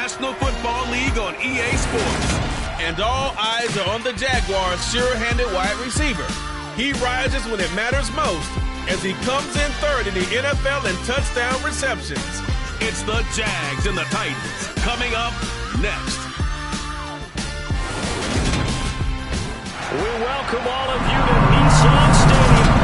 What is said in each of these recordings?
National Football League on EA Sports. And all eyes are on the Jaguars' sure-handed wide receiver. He rises when it matters most as he comes in third in the NFL in touchdown receptions. It's the Jags and the Titans coming up next. We welcome all of you to Nissan Stadium.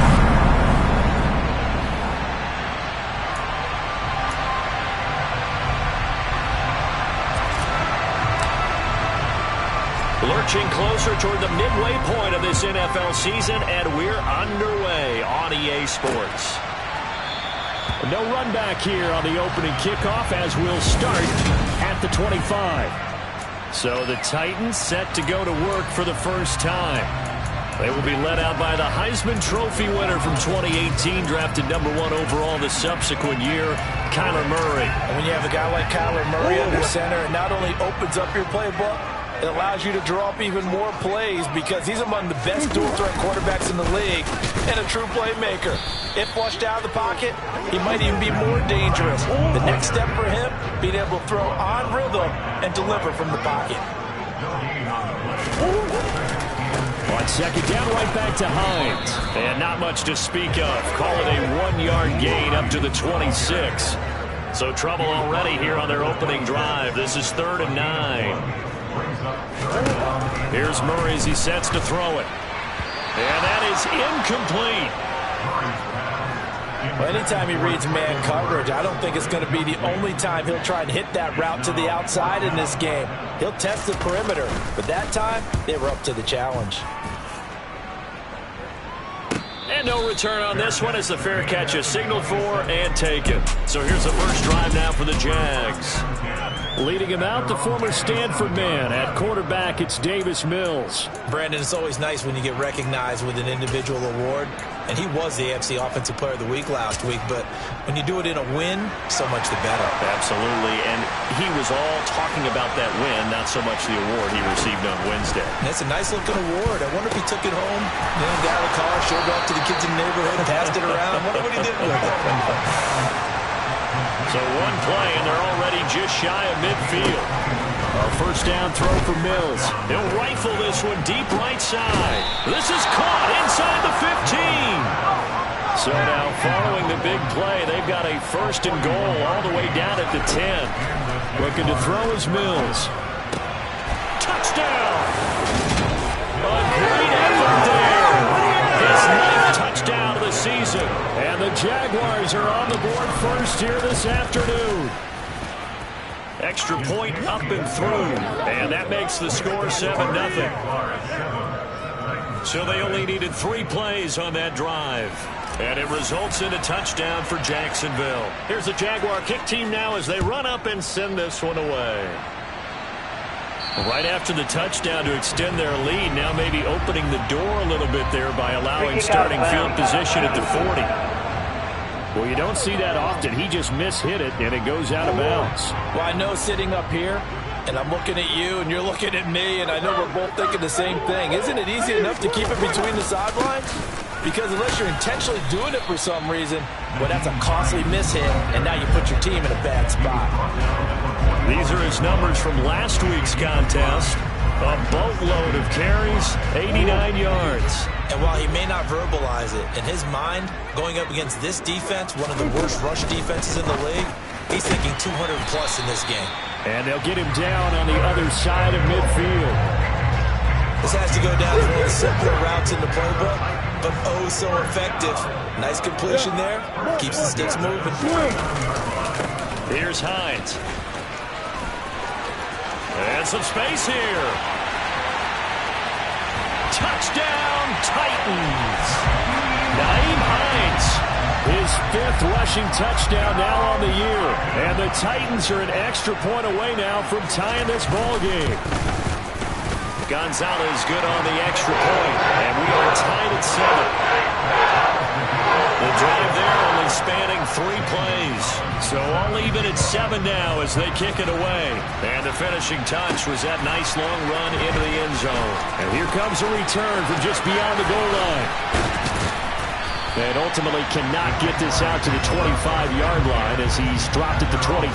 Lurching closer toward the midway point of this NFL season, and we're underway on EA Sports. No run back here on the opening kickoff as we'll start at the 25. So the Titans set to go to work for the first time. They will be led out by the Heisman Trophy winner from 2018, drafted #1 overall the subsequent year, Kyler Murray. And when you have a guy like Kyler Murray under center, it not only opens up your playbook, it allows you to draw up even more plays because he's among the best dual-threat quarterbacks in the league and a true playmaker. If flushed out of the pocket, he might even be more dangerous. The next step for him, being able to throw on rhythm and deliver from the pocket. On second down, right back to Hines. And not much to speak of. Call it a 1-yard gain up to the 26. So trouble already here on their opening drive. This is 3rd and 9. Here's Murray as he sets to throw it. And that is incomplete. Well, anytime he reads man coverage, I don't think it's going to be the only time he'll try and hit that route to the outside in this game. He'll test the perimeter, but that time, they were up to the challenge. And no return on this one as the fair catch is signaled for and taken. So here's the first drive now for the Jags. Leading him out, the former Stanford man. At quarterback, it's Davis Mills. Brandon, it's always nice when you get recognized with an individual award. And he was the AFC Offensive Player of the Week last week. But when you do it in a win, so much the better. Absolutely. And he was all talking about that win, not so much the award he received on Wednesday. That's a nice-looking award. I wonder if he took it home, got out of the car, showed it off to the kids in the neighborhood, passed it around. I wonder what he did with it. So one play, and they're already just shy of midfield. A first down throw for Mills. He'll rifle this one deep right side. This is caught inside the 15. So now following the big play, they've got a 1st and goal all the way down at the 10. Looking to throw is Mills. Touchdown! A great effort there. His 9th touchdown of the season. And the Jaguars are on the board first here this afternoon. Extra point up and through. And that makes the score 7-0. So they only needed 3 plays on that drive. And it results in a touchdown for Jacksonville. Here's the Jaguar kick team now as they run up and send this one away. Right after the touchdown to extend their lead, now maybe opening the door a little bit there by allowing starting field position at the 40. Well, you don't see that often. He just mishit it, and it goes out of bounds. Well, I know sitting up here, and I'm looking at you, and you're looking at me, and I know we're both thinking the same thing. Isn't it easy enough to keep it between the sidelines? Because unless you're intentionally doing it for some reason, well, that's a costly mishit, and now you put your team in a bad spot. These are his numbers from last week's contest. A boatload of carries, 89 yards. And while he may not verbalize it, in his mind, going up against this defense, one of the worst rush defenses in the league, he's thinking 200-plus in this game. And they'll get him down on the other side of midfield. This has to go down as one of the simpler routes in the playbook, but oh so effective. Nice completion there. Keeps the sticks moving. Here's Hines. And some space here. Touchdown, Titans. Nyheim Hines, his 5th rushing touchdown now on the year. And the Titans are an extra point away now from tying this ball game. Gonzalez good on the extra point. And we are tied at 7. The drive there only spanning 3 plays. So all even at 7 now as they kick it away. And the finishing touch was that nice long run into the end zone. And here comes a return from just beyond the goal line. And ultimately cannot get this out to the 25-yard line as he's dropped it to 23.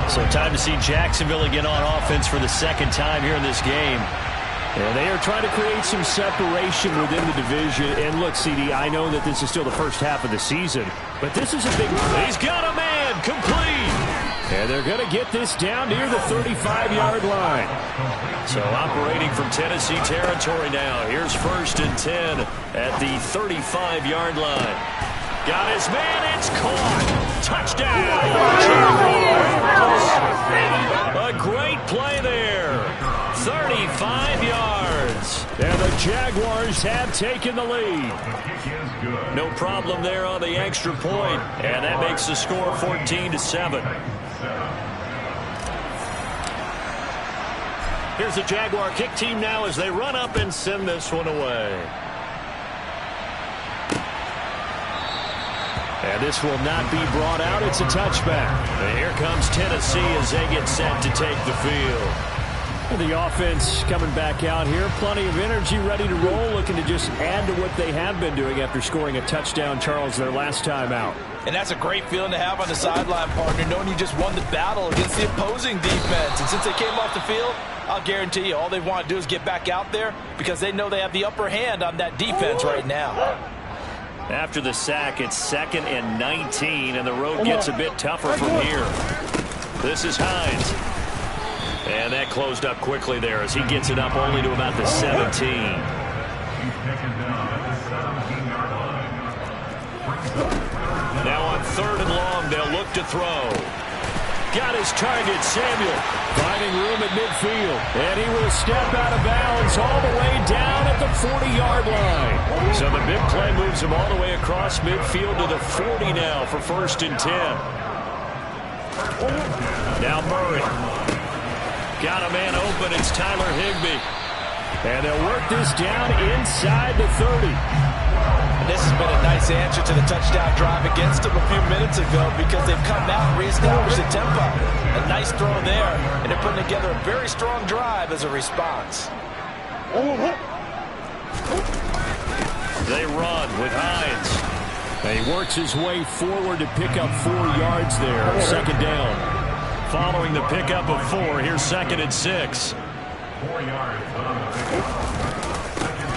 So time to see Jacksonville get on offense for the second time here in this game. And they are trying to create some separation within the division. And look, CD, I know that this is still the first half of the season, but this is a big... He's got a man, complete. And they're going to get this down near the 35-yard line. So operating from Tennessee territory now. Here's 1st and 10 at the 35-yard line. Got his man, it's caught. Touchdown. A great play there. 35 yards. And the Jaguars have taken the lead. No problem there on the extra point. And that makes the score 14-7. Here's the Jaguar kick team now as they run up and send this one away. And this will not be brought out. It's a touchback. And here comes Tennessee as they get set to take the field. And the offense coming back out here. Plenty of energy, ready to roll, looking to just add to what they have been doing after scoring a touchdown, Charles, their last time out. And that's a great feeling to have on the sideline, partner, knowing you just won the battle against the opposing defense. And since they came off the field, I'll guarantee you all they want to do is get back out there because they know they have the upper hand on that defense right now. After the sack, it's 2nd and 19, and the road gets a bit tougher from here. This is Hines. And that closed up quickly there as he gets it up only to about the 17. Now on 3rd and long, they'll look to throw. Got his target, Samuel. Finding room at midfield. And he will step out of bounds all the way down at the 40-yard line. So the big play moves him all the way across midfield to the 40 now for 1st and 10. Now Murray. Got a man open. It's Tyler Higbee. And they'll work this down inside the 30. This has been a nice answer to the touchdown drive against them a few minutes ago because they've come out and reestablished the tempo. A nice throw there, and they're putting together a very strong drive as a response. They run with Hines. And he works his way forward to pick up 4 yards there. 2nd down. Following the pickup of 4, here's 2nd and 6. 4 yards.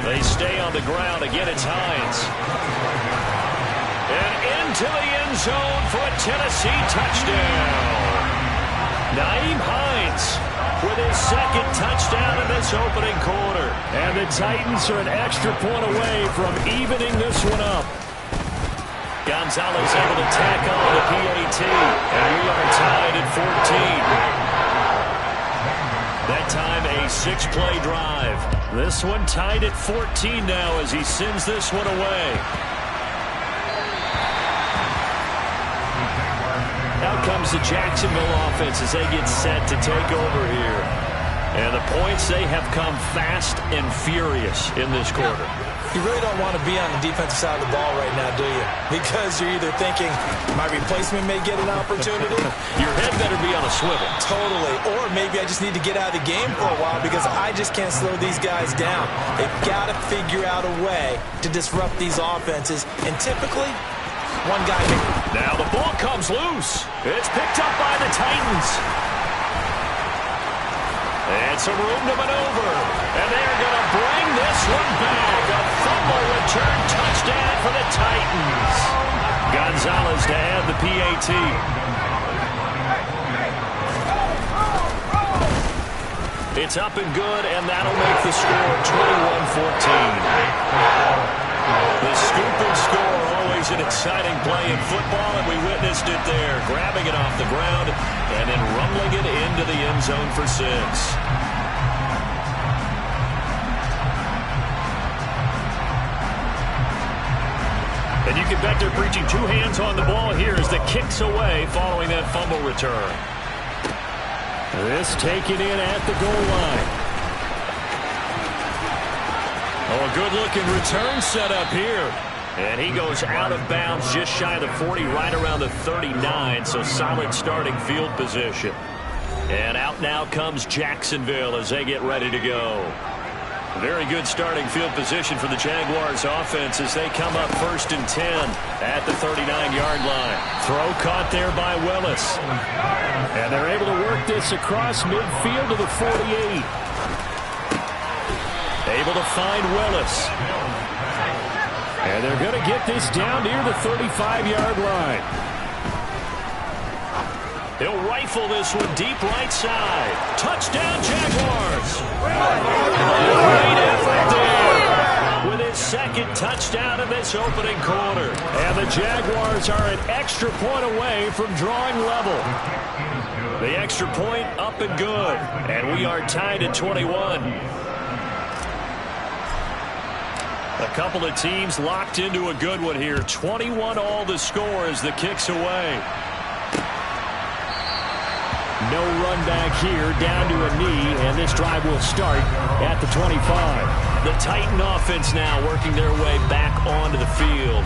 They stay on the ground. Again, it's Hines. And into the end zone for a Tennessee touchdown. Naeem Hines with his 2nd touchdown in this opening quarter. And the Titans are an extra point away from evening this one up. Gonzalez able to tack on the PAT. And we are tied at 14. That time a 6-play drive. This one tied at 14 now as he sends this one away. Out comes the Jacksonville offense as they get set to take over here. And the points, they have come fast and furious in this quarter. You really don't want to be on the defensive side of the ball right now, do you? Because you're either thinking, my replacement may get an opportunity. Your head better be on a swivel. Totally. Or maybe I just need to get out of the game for a while because I just can't slow these guys down. They've got to figure out a way to disrupt these offenses. And typically, one guy... Now the ball comes loose. It's picked up by the Titans. And some room to maneuver. And they're going to bring this one back. A fumble return touchdown for the Titans. Gonzalez to add the PAT. It's up and good, and that'll make the score 21-14. The scoop and score, always an exciting play in football, and we witnessed it there, grabbing it off the ground and then rumbling it into the end zone for 6. And you can bet they're preaching 2 hands on the ball here as the kick's away following that fumble return. This taken in at the goal line. Oh, a good-looking return set up here. And he goes out of bounds just shy of the 40, right around the 39, so solid starting field position. And out now comes Jacksonville as they get ready to go. Very good starting field position for the Jaguars offense as they come up 1st and 10 at the 39-yard line. Throw caught there by Willis. And they're able to work this across midfield to the 48. Able to find Willis. And they're going to get this down near the 35-yard line. He'll rifle this one deep right side. Touchdown, Jaguars. Great effort there with his second touchdown of this opening quarter. And the Jaguars are an extra point away from drawing level. The extra point up and good. And we are tied at 21. A couple of teams locked into a good one here. 21 all the score as the kick's away. No run back here, down to a knee, and this drive will start at the 25. The Titan offense now working their way back onto the field.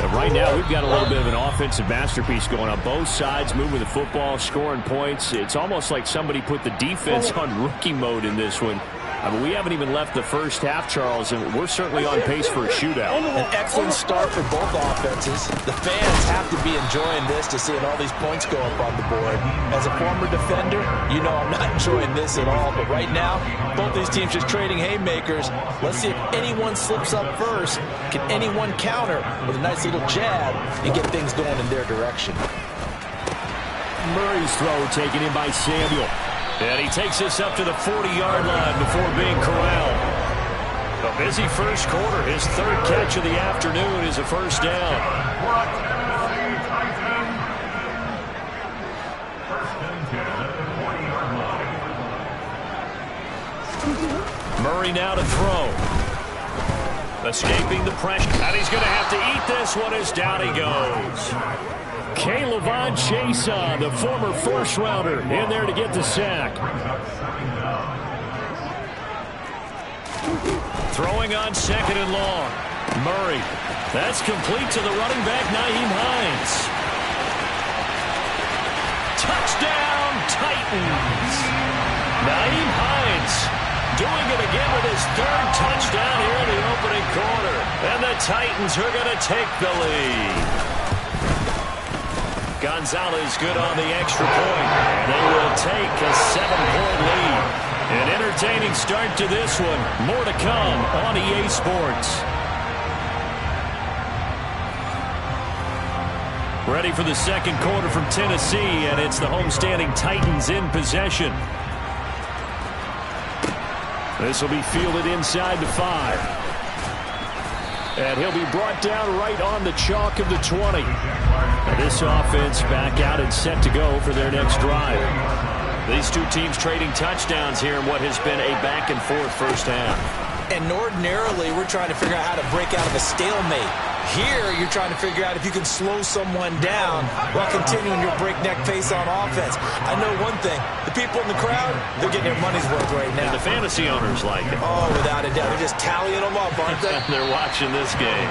And right now, we've got a little bit of an offensive masterpiece going on. Both sides moving the football, scoring points. It's almost like somebody put the defense on rookie mode in this one. I mean, we haven't even left the first half, Charles, and we're certainly on pace for a shootout. An excellent start for both offenses. The fans have to be enjoying this to seeing all these points go up on the board. As a former defender, you know I'm not enjoying this at all. But right now, both these teams just trading haymakers. Let's see if anyone slips up first. Can anyone counter with a nice little jab and get things going in their direction? Murray's throw taken in by Samuel. And he takes this up to the 40-yard line before being corralled. A busy first quarter. His third catch of the afternoon is a first down. Murray now to throw. Escaping the pressure. And he's going to have to eat this one as down he goes. K'Lavon Chaisson, the former first-rounder, in there to get the sack. Throwing on 2nd and long. Murray. That's complete to the running back, Nyheim Hines. Touchdown, Titans. Nyheim Hines doing it again with his third touchdown here in the opening quarter. And the Titans are going to take the lead. Gonzalez good on the extra point. They will take a 7-point lead. An entertaining start to this one. More to come on EA Sports. Ready for the second quarter from Tennessee, and it's the homestanding Titans in possession. This will be fielded inside the 5. And he'll be brought down right on the chalk of the 20. Now this offense back out and set to go for their next drive. These two teams trading touchdowns here in what has been a back-and-forth first half. And ordinarily, we're trying to figure out how to break out of a stalemate. Here, you're trying to figure out if you can slow someone down while continuing your breakneck pace on offense. I know one thing. The people in the crowd, they're getting their money's worth right now. And the fantasy owners like it. Oh, without a doubt. They're just tallying them up, aren't they? They're watching this game.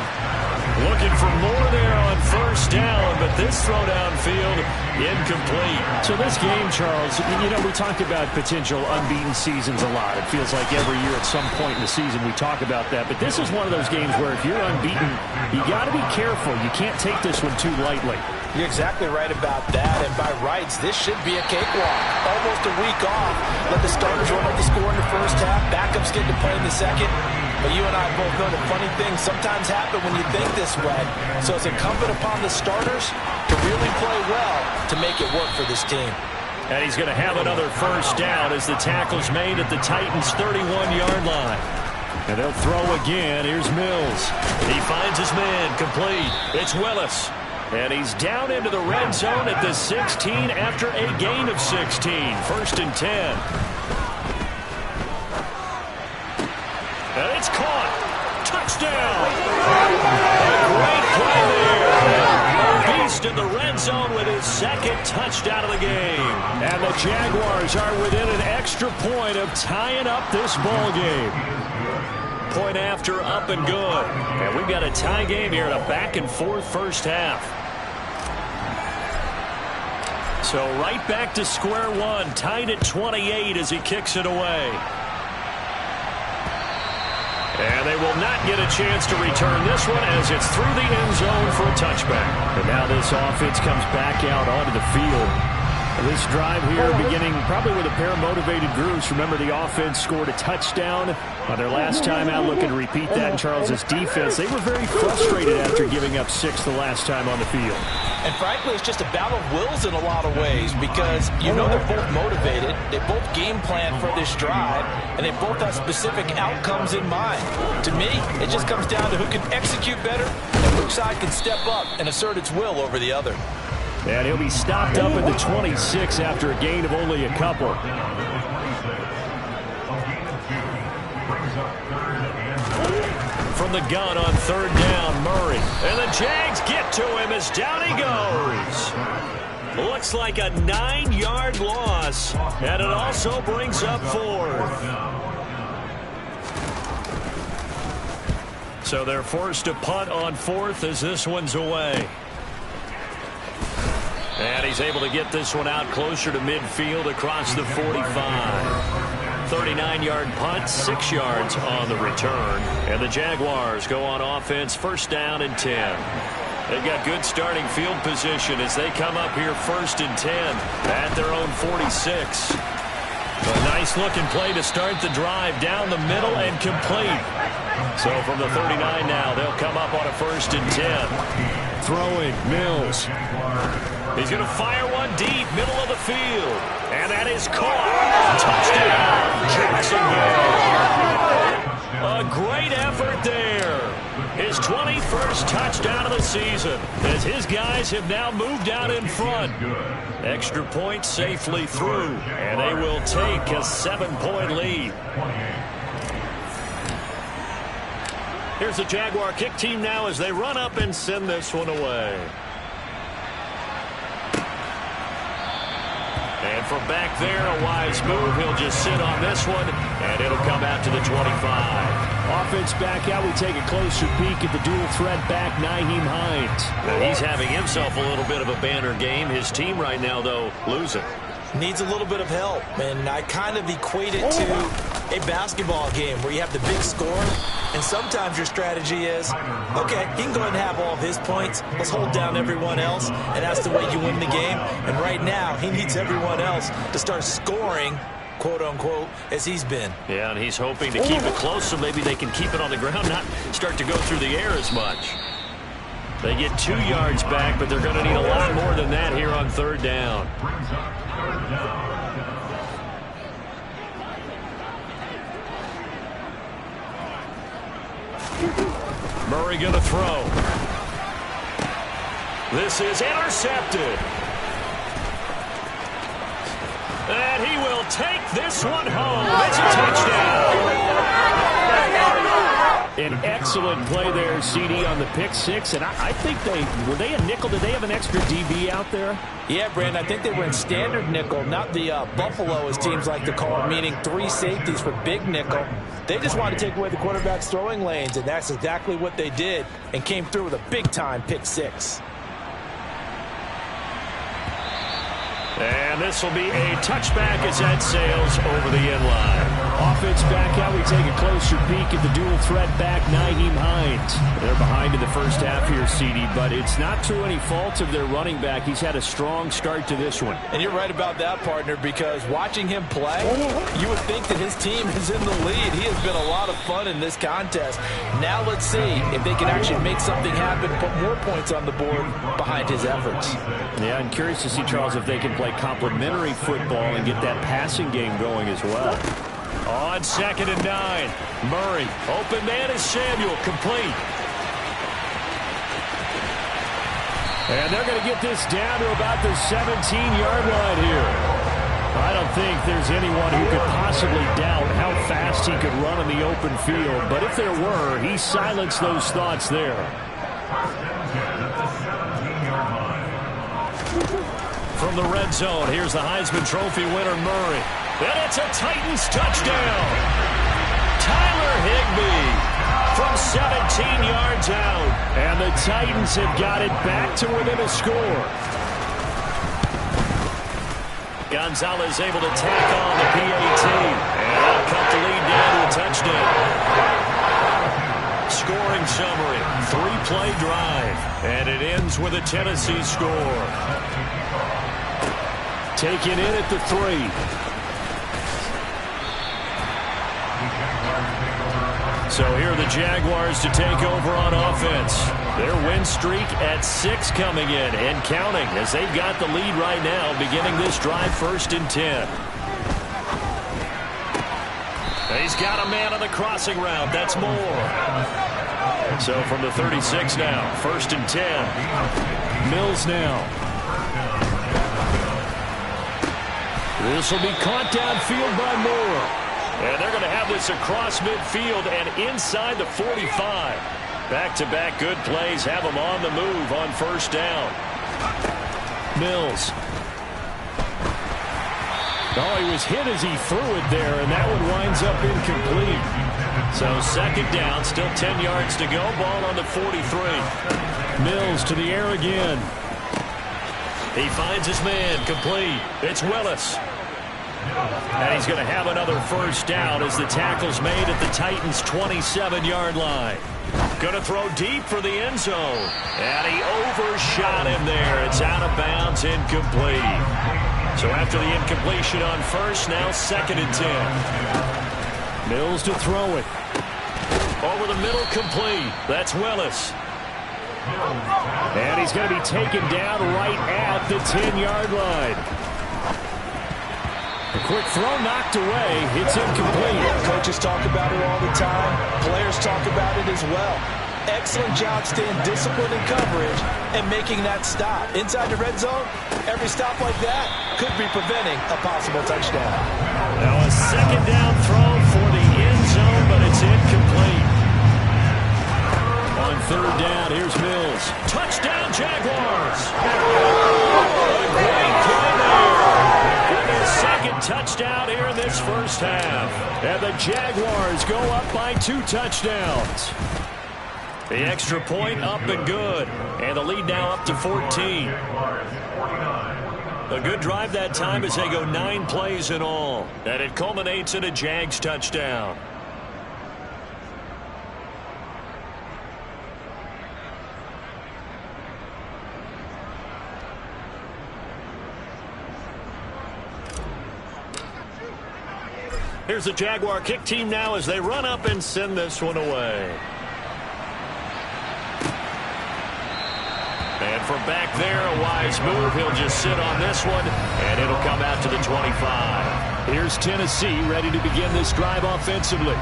Looking for more there on first down, but this throw downfield incomplete. So this game, Charles, you know, we talk about potential unbeaten seasons a lot. It feels like every year at some point in the season we talk about that. But this is one of those games where if you're unbeaten, you got to be careful. You can't take this one too lightly. You're exactly right about that, and by rights, this should be a cakewalk. Almost a week off. Let the starters run up the score in the first half. Backups get to play in the second. But you and I both know that funny things sometimes happen when you think this way. So it's incumbent upon the starters to really play well to make it work for this team. And he's going to have another first down as the tackle's made at the Titans' 31-yard line. And they'll throw again. Here's Mills. He finds his man complete. It's Willis. And he's down into the red zone at the 16 after a gain of 16. 1st and 10. And it's caught. Touchdown. A great play there. A beast in the red zone with his second touchdown of the game. And the Jaguars are within an extra point of tying up this ball game. Point after, up and good. And we've got a tie game here in a back-and-forth first half. So right back to square one, tied at 28 as he kicks it away. And they will not get a chance to return this one as it's through the end zone for a touchback. And now this offense comes back out onto the field. This drive here beginning probably with a pair of motivated groups. Remember, the offense scored a touchdown on their last time out, looking to repeat that in Charles's defense. They were very frustrated after giving up 6 the last time on the field. And frankly, it's just a battle of wills in a lot of ways because you know they're both motivated. They both game plan for this drive, and they both have specific outcomes in mind. To me, it just comes down to who can execute better and which side can step up and assert its will over the other. And he'll be stopped up at the 26 after a gain of only a couple. From the gun on third down, Murray. And the Jags get to him as down he goes. Looks like a 9-yard loss. And it also brings up 4th. So they're forced to punt on 4th as this one's away. And he's able to get this one out closer to midfield across the 45. 39-yard punt, 6 yards on the return. And the Jaguars go on offense, first down and 10. They've got good starting field position as they come up here first and 10 at their own 46. A nice-looking play to start the drive down the middle and complete. So from the 39 now, they'll come up on a first and 10. Throwing, Mills. He's going to fire one deep, middle of the field. And that is caught. Touchdown, Jacksonville. A great effort there. His 21st touchdown of the season as his guys have now moved out in front. Extra point safely through, and they will take a 7-point lead. Here's the Jaguar kick team now as they run up and send this one away. And from back there, a wise move. He'll just sit on this one, and it'll come out to the 25. Offense back out. We take a closer peek at the dual threat back, Nyheim Hines. Now he's having himself a little bit of a banner game. His team right now, though, losing. Needs a little bit of help, and I kind of equate it to a basketball game where you have the big score, and sometimes your strategy is, okay, he can go ahead and have all of his points. Let's hold down everyone else, and that's the way you win the game. And right now, he needs everyone else to start scoring, quote-unquote, as he's been. Yeah, and he's hoping to keep it close so maybe they can keep it on the ground, not start to go through the air as much. They get 2 yards back, but they're going to need a lot more than that here on third down. Murray going to throw. This is intercepted. And he will take this one home. It's a touchdown. An excellent play there, CD, on the pick six. And I think were they a nickel? Did they have an extra DB out there? Yeah, Brandon, I think they were in standard nickel, not the Buffalo, as teams like to call it, meaning 3 safeties for big nickel. They just wanted to take away the quarterback's throwing lanes, and that's exactly what they did and came through with a big-time pick six. And this will be a touchback as that sails over the end line. Offense back out. We take a closer peek at the dual threat back, Nyheim Hines. They're behind in the first half here, CD, but it's not through any fault of their running back. He's had a strong start to this one. And you're right about that, partner, because watching him play, you would think that his team is in the lead. He has been a lot of fun in this contest. Now let's see if they can actually make something happen, put more points on the board behind his efforts. Yeah, I'm curious to see, Charles, if they can play complementary football and get that passing game going as well. On 2nd and 9, Murray. Open man is Samuel, complete. And they're going to get this down to about the 17-yard line here. I don't think there's anyone who could possibly doubt how fast he could run in the open field. But if there were, he silenced those thoughts there. From the red zone, here's the Heisman Trophy winner, Murray. And it's a Titans touchdown. Tyler Higbee from 17 yards out. And the Titans have got it back to within a score. Gonzalez able to tack on the PAT. And that'll cut the lead down to a touchdown. scoring summary. 3-play drive. And it ends with a Tennessee score. Taken in at the 3. So here are the Jaguars to take over on offense. Their win streak at 6 coming in and counting as they've got the lead right now beginning this drive 1st and 10. He's got a man on the crossing route. That's Moore. So from the 36 now, 1st and 10. Mills now. This will be caught downfield by Moore. And they're going to have this across midfield and inside the 45. Back-to-back good plays have them on the move on 1st down. Mills. Oh, he was hit as he threw it there, and that one winds up incomplete. So 2nd down, still 10 yards to go. Ball on the 43. Mills to the air again. He finds his man, complete. It's Willis. And he's going to have another 1st down as the tackle's made at the Titans' 27-yard line. Going to throw deep for the end zone. And he overshot him there. It's out of bounds, incomplete. So after the incompletion on 1st, now 2nd and 10. Mills to throw it. Over the middle, complete. That's Willis. And he's going to be taken down right at the 10-yard line. A quick throw knocked away. It's incomplete. Coaches talk about it all the time. Players talk about it as well. Excellent job staying disciplined in coverage and making that stop. Inside the red zone, every stop like that could be preventing a possible touchdown. Now a 2nd down throw for the end zone, but it's incomplete. On 3rd down, here's Mills. Touchdown, Jaguars! A great play there. Their 2nd touchdown here in this 1st half. And the Jaguars go up by 2 touchdowns. The extra point up and good. And the lead now up to 14. A good drive that time as they go 9 plays in all. And it culminates in a Jags touchdown. Here's the Jaguar kick team now as they run up and send this one away. And from back there, a wise move. He'll just sit on this one, and it'll come out to the 25. Here's Tennessee ready to begin this drive offensively.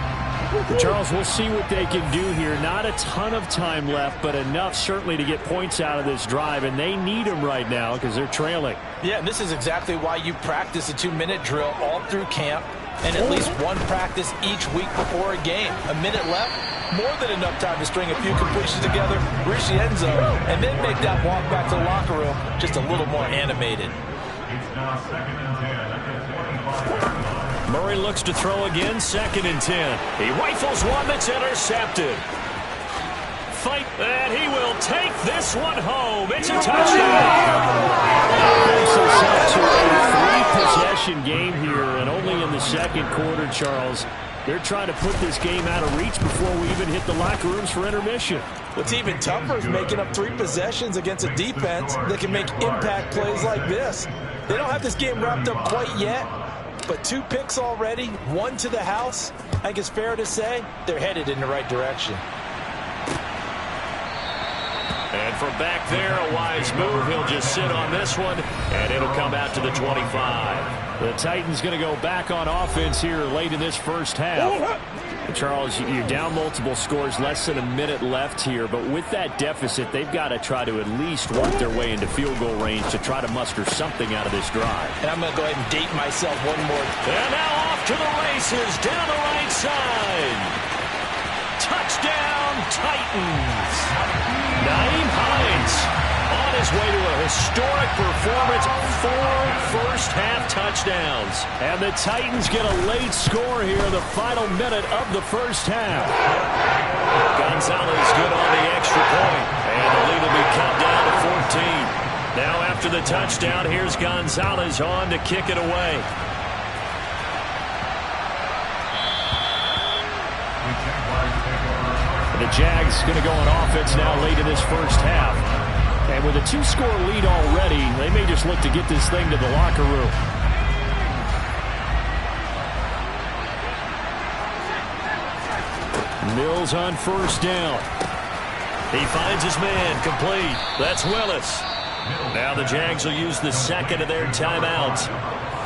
Charles, we'll see what they can do here. Not a ton of time left, but enough certainly to get points out of this drive, and they need them right now because they're trailing. Yeah, and this is exactly why you practice a 2-minute drill all through camp and at least one practice each week before a game. A minute left, more than enough time to string a few completions together, reach the end zone, and then make that walk back to the locker room just a little more animated. Murray looks to throw again, 2nd and 10. He rifles one that's intercepted. Fight, and he will take this one home. It's a touchdown. To a 3-possession game here, and only in the 2nd quarter, Charles. They're trying to put this game out of reach before we even hit the locker rooms for intermission. What's even tougher is making up 3 possessions against a defense that can make impact plays like this. They don't have this game wrapped up quite yet, but 2 picks already, 1 to the house. I think it's fair to say they're headed in the right direction. And from back there, a wise move. He'll just sit on this one, and it'll come out to the 25. The Titans going to go back on offense here late in this 1st half. Charles, you're down multiple scores, less than a minute left here, but with that deficit, they've got to try to at least work their way into field goal range to try to muster something out of this drive. And I'm going to go ahead and date myself one more. And now off to the races, down the right side. Touchdown, Titans. Nyheim Hines on his way to a historic performance, 4 first-half touchdowns. And the Titans get a late score here in the final minute of the 1st half. Gonzalez good on the extra point, and the lead will be cut down to 14. Now after the touchdown, here's Gonzalez on to kick it away. The Jags going to go on offense now late in this first half. And with a 2-score lead already, they may just look to get this thing to the locker room. Mills on first down. He finds his man, complete. That's Willis. Now the Jags will use the second of their timeouts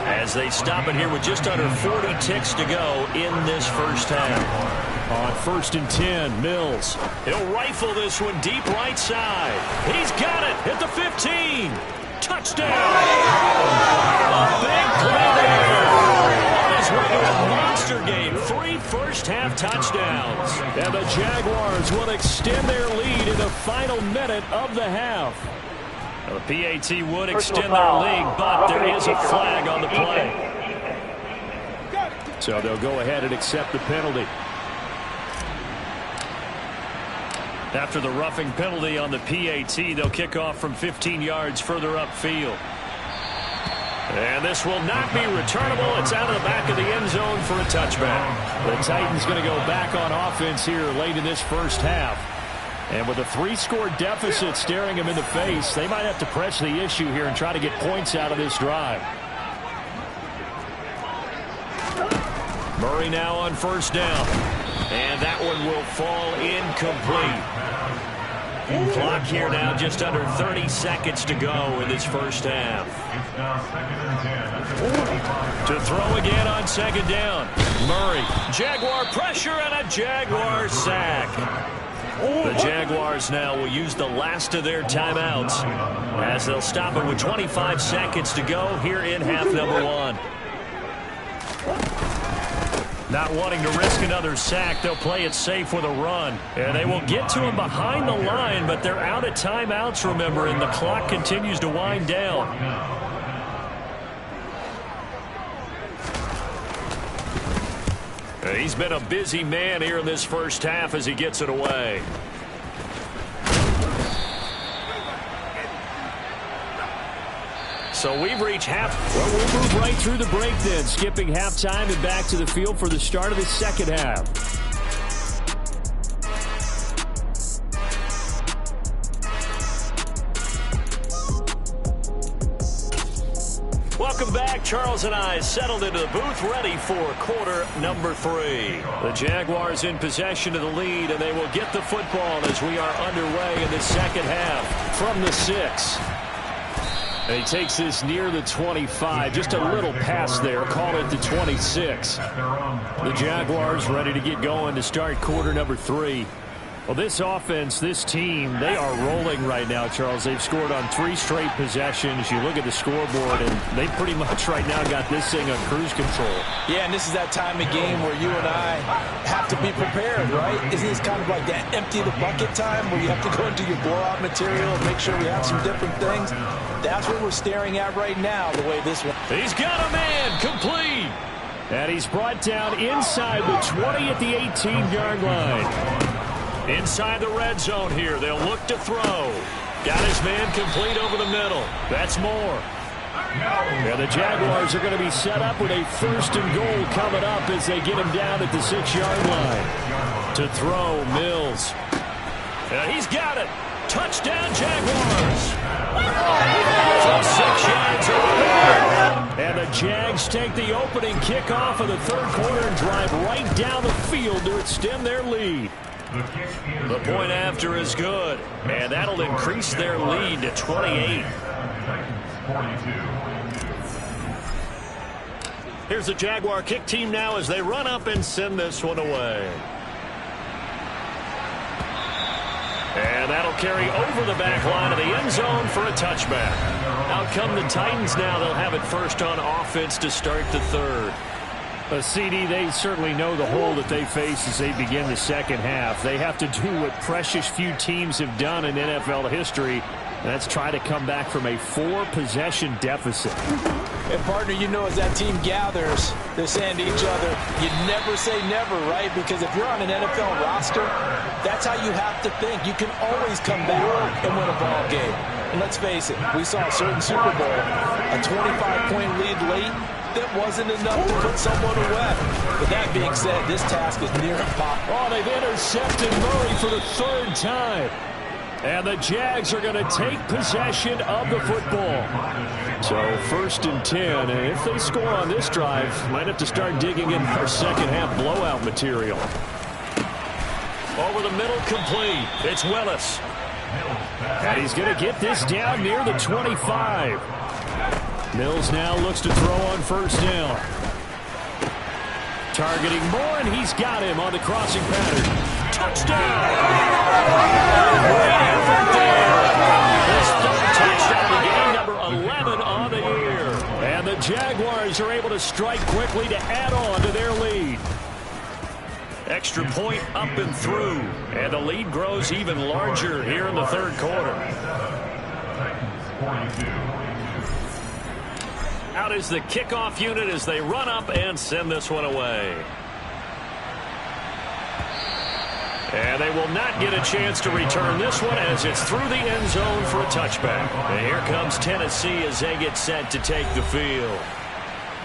as they stop it here with just under 40 ticks to go in this first half. On 1st and 10, Mills. He'll rifle this one deep right side. He's got it at the 15. Touchdown. A big play there. On his way to a monster game. 3 first-half touchdowns. And the Jaguars will extend their lead in the final minute of the half. The PAT would extend their lead, but there is a flag on the play. So they'll go ahead and accept the penalty. After the roughing penalty on the PAT, they'll kick off from 15 yards further upfield. And this will not be returnable. It's out of the back of the end zone for a touchback. The Titans going to go back on offense here late in this first half. And with a 3-score deficit staring them in the face, they might have to press the issue here and try to get points out of this drive. Murray now on first down. And that one will fall incomplete. Clock here now just under 30 seconds to go in this first half. To throw again on second down. Murray. Jaguar pressure and a Jaguar sack. The Jaguars now will use the last of their timeouts as they'll stop it with 25 seconds to go here in half number 1. Not wanting to risk another sack, they'll play it safe with a run. And they will get to him behind the line, but they're out of timeouts, remember, and the clock continues to wind down. He's been a busy man here in this first half as he gets it away. So we've reached half. Well, we'll move right through the break then, skipping halftime and back to the field for the start of the second half. Welcome back. Charles and I settled into the booth ready for quarter number 3. The Jaguars in possession of the lead, and they will get the football as we are underway in the second half from the 6. And he takes this near the 25. Just a little pass there. Call it the 26. The Jaguars ready to get going to start quarter number 3. Well, this offense, this team, they are rolling right now, Charles. They've scored on 3 straight possessions. You look at the scoreboard, and they pretty much right now got this thing on cruise control. Yeah, and this is that time of game where you and I have to be prepared, right? Isn't this kind of like that empty the bucket time where you have to go into your blowout material and make sure we have some different things? That's what we're staring at right now, the way this one. He's got a man, complete. And he's brought down inside the 20 at the 18-yard line. Inside the red zone here. They'll look to throw. Got his man complete over the middle. That's more. Yeah, the Jaguars are going to be set up with a 1st and goal coming up as they get him down at the 6-yard line. To throw, Mills. He's got it. Touchdown, Jaguars. From 6 yards away. And the Jags take the opening kickoff of the third quarter and drive right down the field to extend their lead. The point after is good, and that'll increase their lead to 28. Here's the Jaguar kick team now as they run up and send this one away. And that'll carry over the back line of the end zone for a touchback. Out come the Titans now. They'll have it first on offense to start the third. CD, they certainly know the hole that they face as they begin the second half. They have to do what precious few teams have done in NFL history. That's try to come back from a 4-possession deficit. And, partner, you know, as that team gathers, they're saying to each other, you never say never, right? Because if you're on an NFL roster, that's how you have to think. You can always come back and win a ball game. And let's face it, we saw a certain Super Bowl, a 25-point lead late, them wasn't enough to put someone away. But that being said, this task is near impossible. Oh, they've intercepted Murray for the third time. And the Jags are going to take possession of the football. So 1st and 10, and if they score on this drive, might have to start digging in their second half blowout material. Over the middle, complete. It's Willis. And he's going to get this down near the 25. Mills now looks to throw on 1st down. Targeting Moore, and he's got him on the crossing pattern. Touchdown! Great effort there. His 3rd touchdown of the game, number 11 on the year. And the Jaguars are able to strike quickly to add on to their lead. Extra point up and through. And the lead grows even larger here in the 3rd quarter. Out is the kickoff unit as they run up and send this one away. And they will not get a chance to return this one as it's through the end zone for a touchback. And here comes Tennessee as they get set to take the field.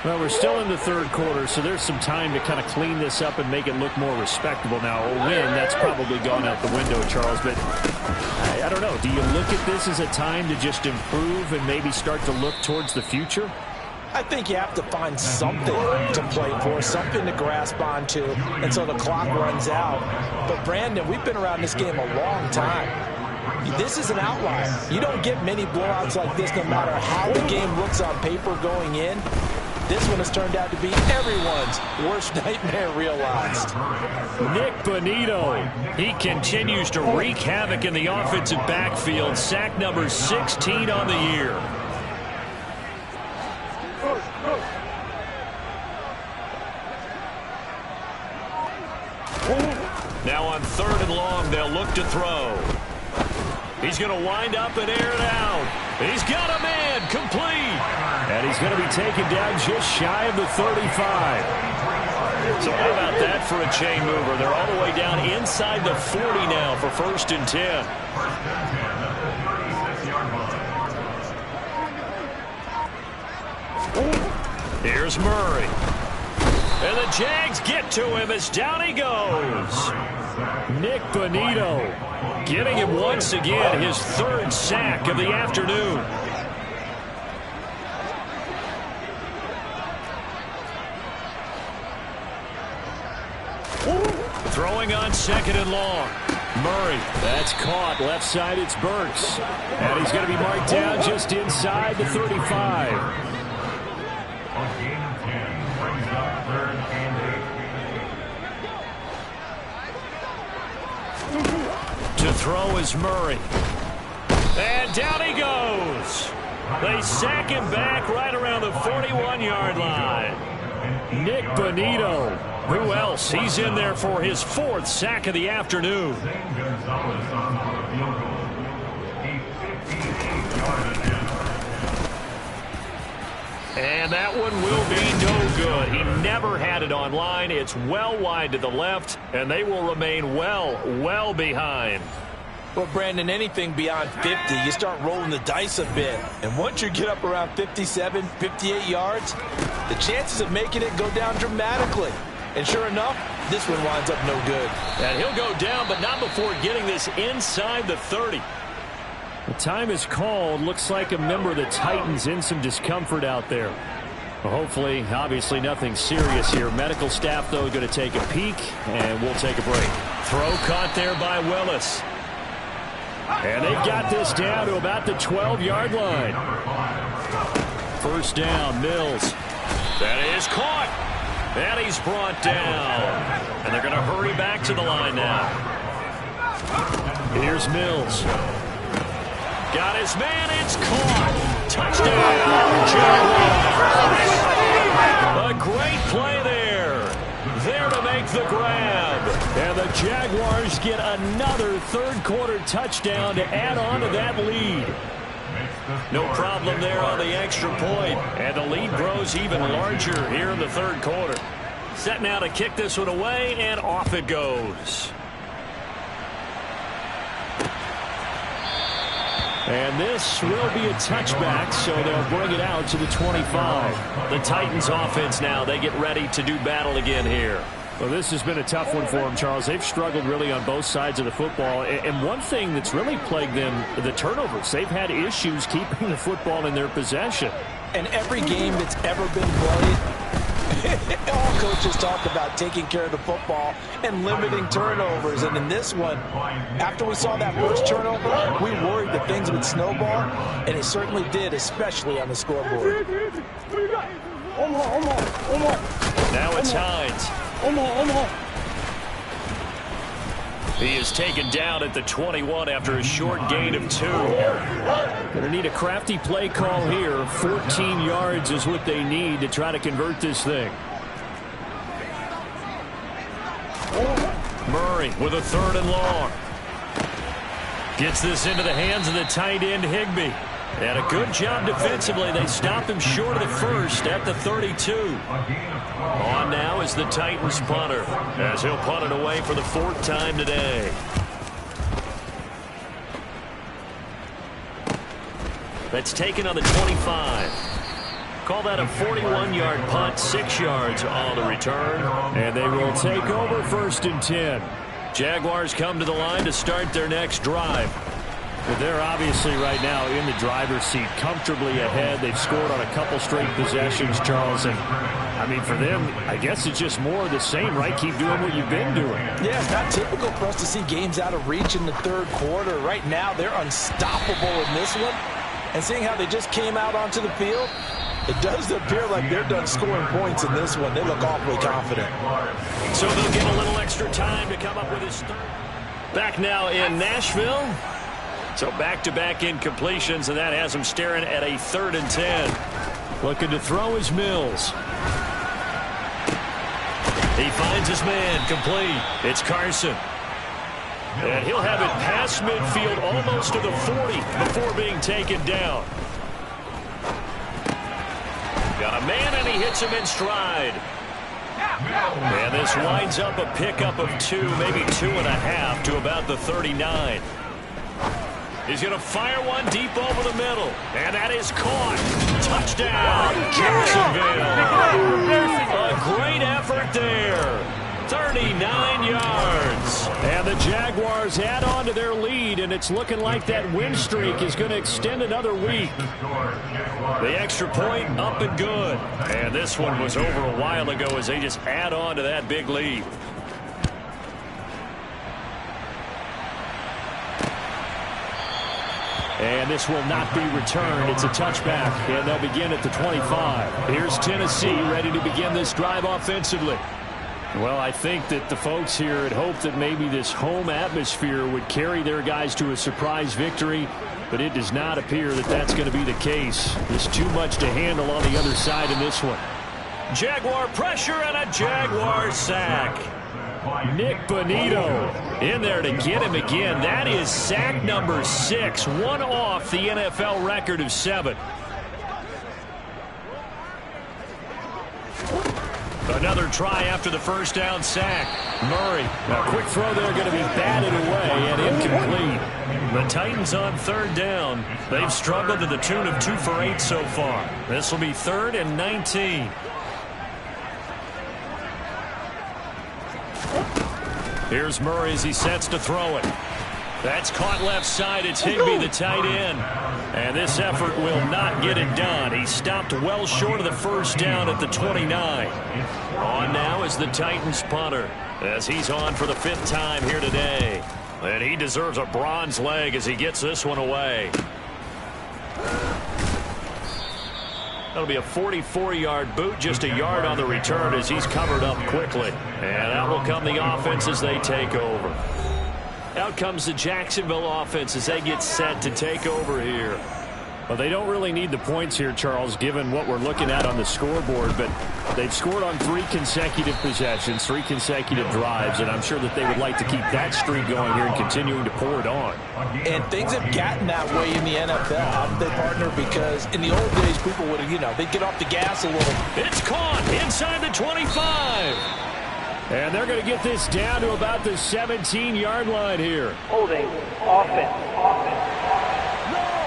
Well, we're still in the 3rd quarter, so there's some time to kind of clean this up and make it look more respectable. Now, a win, that's probably gone out the window, Charles, but I don't know. Do you look at this as a time to just improve and maybe start to look towards the future? I think you have to find something to play for, something to grasp onto until the clock runs out. But, Brandon, we've been around this game a long time. This is an outlier. You don't get many blowouts like this no matter how the game looks on paper going in. This one has turned out to be everyone's worst nightmare realized. Nick Bonito. He continues to wreak havoc in the offensive backfield. Sack number 16 on the year. Now on 3rd and long, they'll look to throw. He's going to wind up and air it out. He's got a man, complete. And he's going to be taken down just shy of the 35. So how about that for a chain mover? They're all the way down inside the 40 now for 1st and 10. Here's Murray. And the Jags get to him as down he goes. Nick Bonito giving him once again his 3rd sack of the afternoon. Throwing on 2nd and long. Murray. That's caught. Left side, it's Burks. And he's going to be marked down just inside the 35. To throw is Murray. And down he goes. They sack him back right around the 41-yard line. Nick Bonito. Who else? He's in there for his 4th sack of the afternoon. And that one will be no good. He never had it on line. It's well wide to the left, and they will remain well behind. Well, Brandon, anything beyond 50, you start rolling the dice a bit. And once you get up around 57, 58 yards, the chances of making it go down dramatically. And sure enough, this one winds up no good. And he'll go down, but not before getting this inside the 30. The time is called. Looks like a member of the Titans in some discomfort out there. Well, hopefully, obviously nothing serious here. Medical staff, though, going to take a peek, and we'll take a break. Throw caught there by Willis. And they've got this down to about the 12-yard line. 1st down, Mills. That is caught. And he's brought down. And they're going to hurry back to the line now. Here's Mills. Got his man. It's caught. Touchdown, Jaguars. A great play there. There to make the grab. And the Jaguars get another 3rd quarter touchdown to add on to that lead. No problem there on the extra point. And the lead grows even larger here in the 3rd quarter. Set now to kick this one away, and off it goes. And this will be a touchback, so they'll bring it out to the 25. The Titans offense now, they get ready to do battle again here. Well, this has been a tough one for them, Charles. They've struggled really on both sides of the football. And one thing that's really plagued them, the turnovers. They've had issues keeping the football in their possession. And every game that's ever been played, all coaches talk about taking care of the football and limiting turnovers. And in this one, after we saw that first turnover, we worried that things would snowball, and it certainly did, especially on the scoreboard. Now it's Hines. He is taken down at the 21 after a short gain of 2. Going to need a crafty play call here. 14 yards is what they need to try to convert this thing. Murray with a 3rd and long. Gets this into the hands of the tight end, Higbee. And a good job defensively. They stop him short of the first at the 32. On now is the Titans punter, as he'll punt it away for the 4th time today. That's taken on the 25. Call that a 41-yard punt, 6 yards on the return. And they will take over 1st and 10. Jaguars come to the line to start their next drive. But they're obviously right now in the driver's seat, comfortably ahead. They've scored on a couple straight possessions, Charles. And, I mean, for them, I guess it's just more of the same, right? Keep doing what you've been doing. Yeah, it's not typical for us to see games out of reach in the 3rd quarter. Right now, they're unstoppable in this one. And seeing how they just came out onto the field, it does appear like they're done scoring points in this one. They look awfully confident. So they'll get a little extra time to come up with his 3rd. Back now in Nashville. So back-to-back incompletions, and that has him staring at a 3rd and 10. Looking to throw is Mills. He finds his man, complete. It's Carson. And he'll have it past midfield almost to the 40 before being taken down. Got a man, and he hits him in stride. And this winds up a pickup of 2, maybe 2.5 to about the 39. He's going to fire one deep over the middle. And that is caught. Touchdown, Jacksonville. A great effort there. 39 yards. And the Jaguars add on to their lead, and it's looking like that win streak is going to extend another week. The extra point up and good. And this one was over a while ago as they just add on to that big lead. And this will not be returned. It's a touchback, and they'll begin at the 25. Here's Tennessee ready to begin this drive offensively. Well, I think that the folks here had hoped that maybe this home atmosphere would carry their guys to a surprise victory, but it does not appear that that's going to be the case. There's too much to handle on the other side in this one. Jaguar pressure and a Jaguar sack. Nick Bonito in there to get him again. That is sack number 6, one off the NFL record of 7. Another try after the first down sack. Murray, a quick throw there, going to be batted away and incomplete. The Titans on 3rd down. They've struggled to the tune of 2 for 8 so far. This will be 3rd and 19. Here's Murray as he sets to throw it. That's caught left side. It's Higbee, the tight end. And this effort will not get it done. He stopped well short of the first down at the 29. On now is the Titans punter as he's on for the 5th time here today. And he deserves a bronze leg as he gets this one away. That'll be a 44-yard boot, just a yard on the return as he's covered up quickly. And out will come the offense as they take over. Out comes the Jacksonville offense as they get set to take over here. Well, they don't really need the points here, Charles, given what we're looking at on the scoreboard, but they've scored on 3 consecutive possessions, 3 consecutive drives, and I'm sure that they would like to keep that streak going here and continuing to pour it on. And things have gotten that way in the NFL, haven't they, partner? Because in the old days, people would have, they'd get off the gas a little. It's caught inside the 25. And they're going to get this down to about the 17-yard line here. Holding offense. No.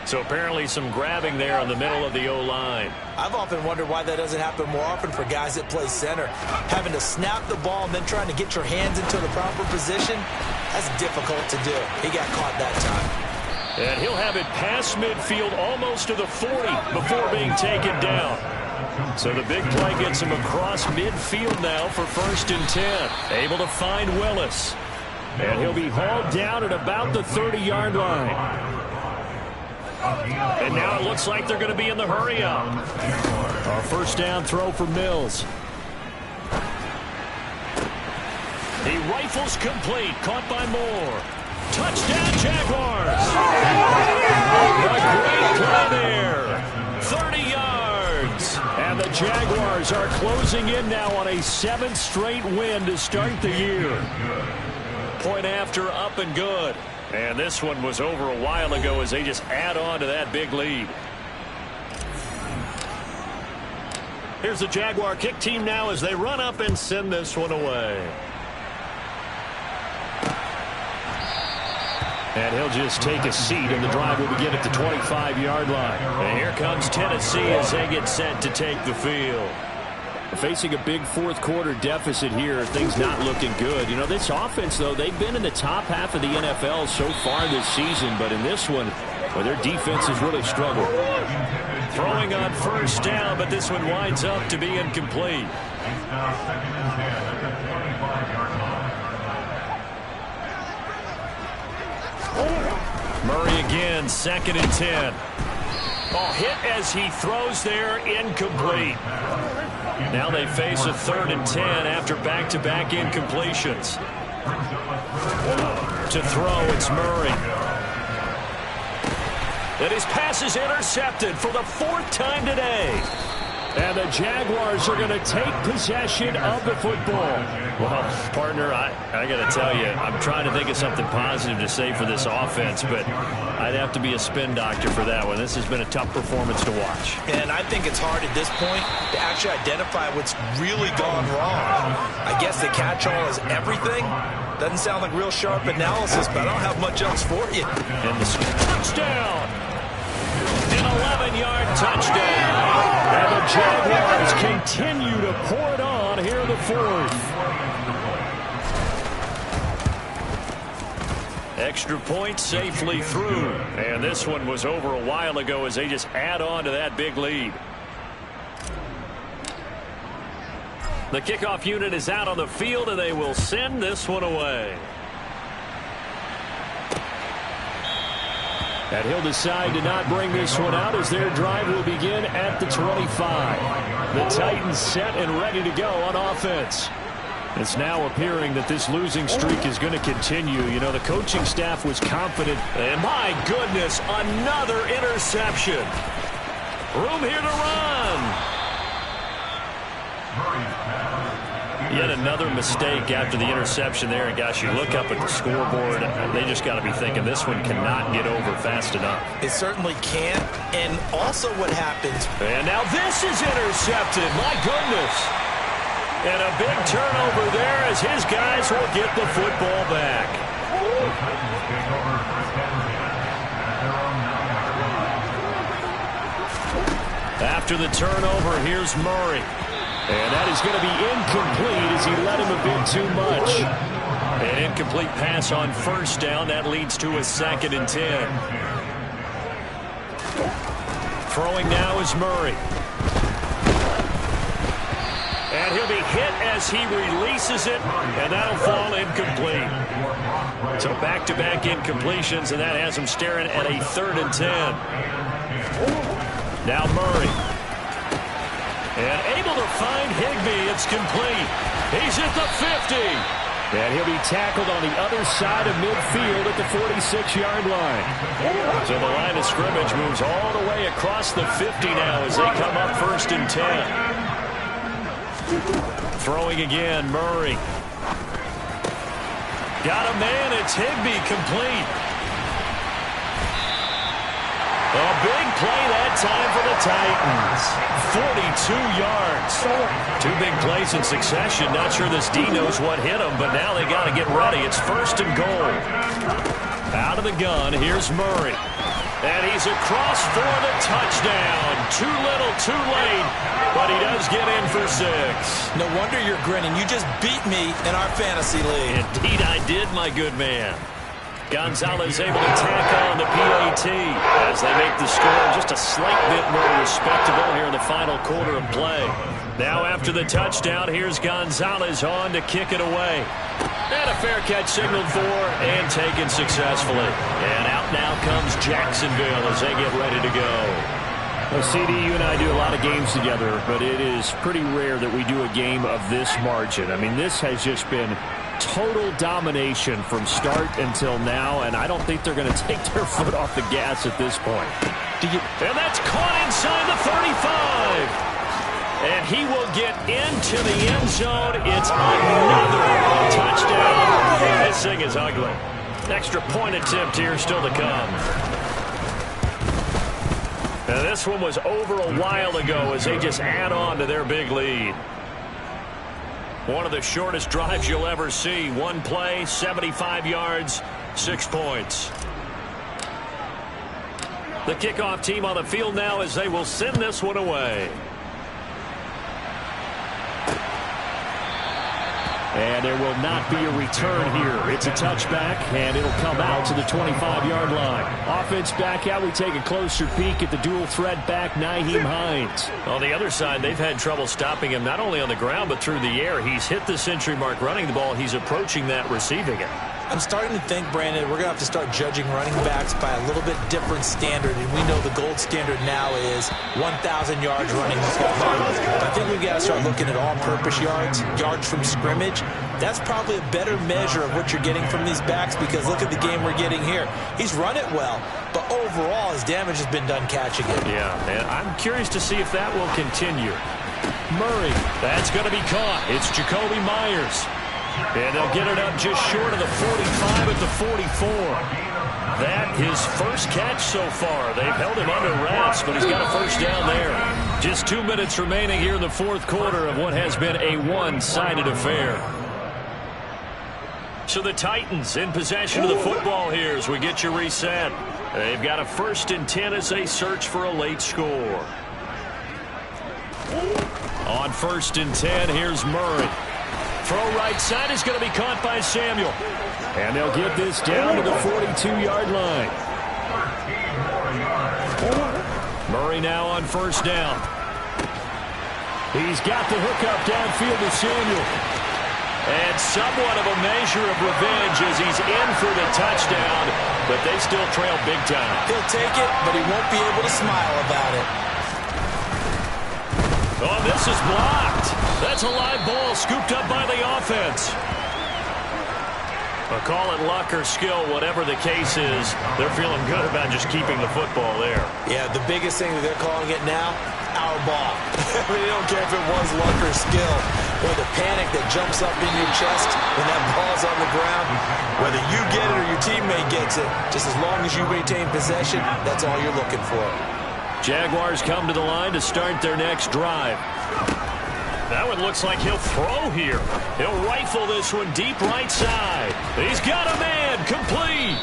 So apparently some grabbing there in the middle of the O-line. I've often wondered why that doesn't happen more often for guys that play center. Having to snap the ball and then trying to get your hands into the proper position, that's difficult to do. He got caught that time. And he'll have it past midfield almost to the 40 before being taken down. So the big play gets him across midfield now for 1st and 10. Able to find Willis. And he'll be hauled down at about the 30-yard line. And now it looks like they're going to be in the hurry-up. A first down throw for Mills. He rifles complete. Caught by Moore. Touchdown, Jaguars. A great play there. 30 yards. And the Jaguars are closing in now on a 7th straight win to start the year. Point after, up and good. And this one was over a while ago as they just add on to that big lead. Here's the Jaguar kick team now as they run up and send this one away. And he'll just take a seat, and the drive will begin at the 25-yard line. And here comes Tennessee as they get set to take the field. Facing a big fourth-quarter deficit here, things not looking good. You know, this offense, though, they've been in the top half of the NFL so far this season, but in this one, well, their defense has really struggled. Throwing on first down, but this one winds up to be incomplete. Murray again, 2nd and 10. Oh, hit as he throws there, incomplete. Now they face a 3rd and 10 after back-to-back incompletions. To throw, it's Murray. And his pass is intercepted for the 4th time today. And the Jaguars are going to take possession of the football. Well, partner, I got to tell you, I'm trying to think of something positive to say for this offense, but I'd have to be a spin doctor for that one. This has been a tough performance to watch. And I think it's hard at this point to actually identify what's really gone wrong. I guess the catch-all is everything. Doesn't sound like real sharp analysis, but I don't have much else for you. And the touchdown! An 11-yard touchdown. And the Jaguars continue to pour it on here in the 4th. Extra point safely through. And this one was over a while ago as they just add on to that big lead. The kickoff unit is out on the field, and they will send this one away. And he'll decide to not bring this one out as their drive will begin at the 25. The Titans set and ready to go on offense. It's now appearing that this losing streak is going to continue. You know, the coaching staff was confident. And my goodness, another interception. Room here to run. Yet another mistake after the interception there. And, gosh, you look up at the scoreboard, they just got to be thinking this one cannot get over fast enough. It certainly can't. And also what happens. And now this is intercepted. My goodness. And a big turnover there as his guys will get the football back. After the turnover, here's Murray. And that is going to be incomplete as he let him a bit too much. An incomplete pass on first down. That leads to a 2nd and 10. Throwing now is Murray. And he'll be hit as he releases it, and that'll fall incomplete. So back-to-back incompletions, and that has him staring at a 3rd and 10. Now Murray. And able to find Higbee. It's complete. He's at the 50. And he'll be tackled on the other side of midfield at the 46-yard line. So the line of scrimmage moves all the way across the 50 now as they come up 1st and 10. Throwing again, Murray. Got a man. It's Higbee, complete. A big play that time for the Titans. 42 yards. 2 big plays in succession. Not sure this D knows what hit him, but now they got to get ready. It's 1st and goal. Out of the gun, here's Murray. And he's across for the touchdown. Too little, too late, but he does get in for 6. No wonder you're grinning. You just beat me in our fantasy league. Indeed I did, my good man. Gonzalez able to tack on the PAT as they make the score just a slight bit more respectable here in the final quarter of play. Now after the touchdown, here's Gonzalez on to kick it away. And a fair catch signaled for and taken successfully. And out now comes Jacksonville as they get ready to go. Well, CD, you and I do a lot of games together, but it is pretty rare that we do a game of this margin. I mean, this has just been total domination from start until now, and I don't think they're going to take their foot off the gas at this point. And that's caught inside the 35. And he will get into the end zone. It's another touchdown. This thing is ugly. Extra point attempt here still to come. Now this one was over a while ago as they just add on to their big lead. One of the shortest drives you'll ever see. One play, 75 yards, 6 points. The kickoff team on the field now as they will send this one away. And there will not be a return here. It's a touchback, and it'll come out to the 25-yard line. Offense back out. We take a closer peek at the dual threat back, Nyheim Hines. On the other side, they've had trouble stopping him not only on the ground but through the air. He's hit the century mark running the ball. He's approaching that receiving it. I'm starting to think, Brandon, we're going to have to start judging running backs by a little bit different standard. And we know the gold standard now is 1,000 yards running. I think we've got to start looking at all-purpose yards, yards from scrimmage. That's probably a better measure of what you're getting from these backs because look at the game we're getting here. He's run it well, but overall his damage has been done catching it. Yeah, and I'm curious to see if that will continue. Murray, that's going to be caught. It's Jacoby Myers. And they'll get it up just short of the 45 at the 44. That his first catch so far. They've held him under wraps, but he's got a first down there. Just 2 minutes remaining here in the fourth quarter of what has been a one-sided affair. So the Titans in possession of the football here as we get you reset. They've got a 1st and 10 as they search for a late score. On 1st and 10, here's Murray. Throw right side is going to be caught by Samuel. And they'll get this down to the 42-yard line. Murray now on 1st down. He's got the hookup downfield to Samuel. And somewhat of a measure of revenge as he's in for the touchdown, but they still trail big time. He'll take it, but he won't be able to smile about it. Oh, this is blocked. That's a live ball scooped up by the offense. I'll call it luck or skill, whatever the case is. They're feeling good about just keeping the football there. Yeah, the biggest thing that they're calling it now, our ball. They don't care if it was luck or skill. Or the panic that jumps up in your chest when that ball's on the ground. Whether you get it or your teammate gets it, just as long as you maintain possession, that's all you're looking for. Jaguars come to the line to start their next drive. That one looks like he'll throw here. He'll rifle this one deep right side. He's got a man, complete.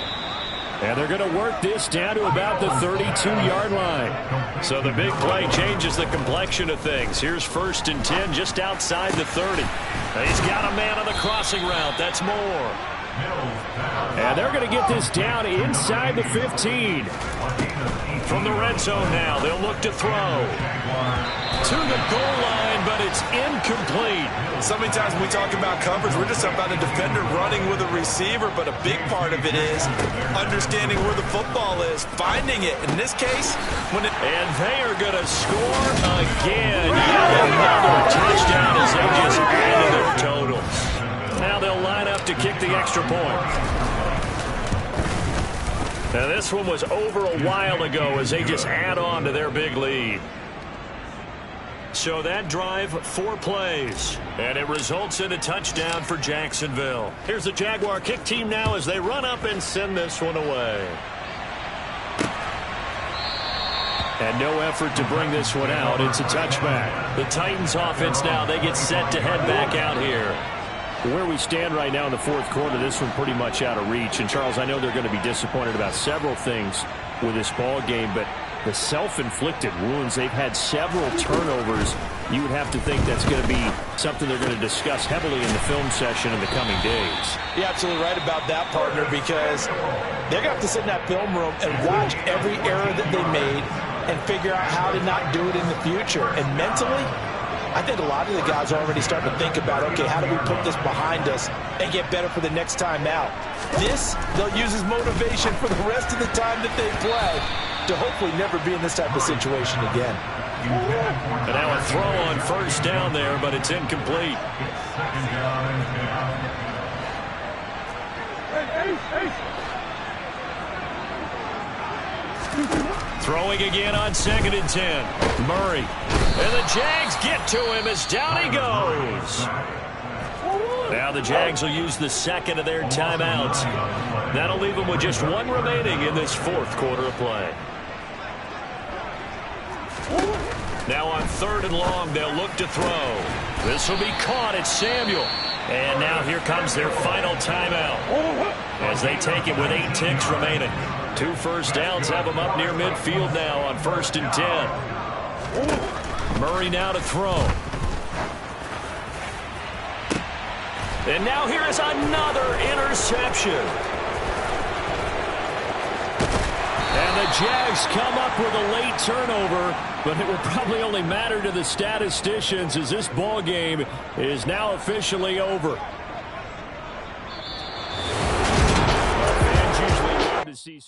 And they're going to work this down to about the 32-yard line. So the big play changes the complexion of things. Here's 1st and 10 just outside the 30. He's got a man on the crossing route. That's more. And they're going to get this down inside the 15. From the red zone now, they'll look to throw. To the goal line, but it's incomplete. So many times when we talk about coverage, we're just about a defender running with a receiver, but a big part of it is understanding where the football is, finding it. In this case, and they are going to score again. Yet another touchdown as they just added their totals. Now they'll line up to kick the extra point. Now this one was over a while ago as they just add on to their big lead. So that drive, 4 plays, and it results in a touchdown for Jacksonville. Here's the Jaguar kick team now as they run up and send this one away. And no effort to bring this one out. It's a touchback. The Titans offense now, they get set to head back out here. Where we stand right now in the fourth quarter, this one pretty much out of reach. And, Charles, I know they're going to be disappointed about several things with this ball game, but the self-inflicted wounds, they've had several turnovers. You would have to think that's going to be something they're going to discuss heavily in the film session in the coming days. You're absolutely right about that, partner, because they're going to have to sit in that film room and watch every error that they made and figure out how to not do it in the future. And mentally, I think a lot of the guys are already starting to think about, okay, how do we put this behind us and get better for the next time out? This, they'll use as motivation for the rest of the time that they play to hopefully never be in this type of situation again. And now a throw on first down there, but it's incomplete. Throwing again on 2nd and 10. Murray. And the Jags get to him as down he goes. Now the Jags will use the second of their timeouts. That'll leave them with just one remaining in this fourth quarter of play. Now on 3rd and long, they'll look to throw. This will be caught at Samuel. And now here comes their final timeout as they take it with 8 ticks remaining. 2 first downs have them up near midfield now on 1st and 10. Murray now to throw. And now here is another interception. And the Jags come up with a late turnover, but it will probably only matter to the statisticians as this ball game is now officially over. Fans usually love to see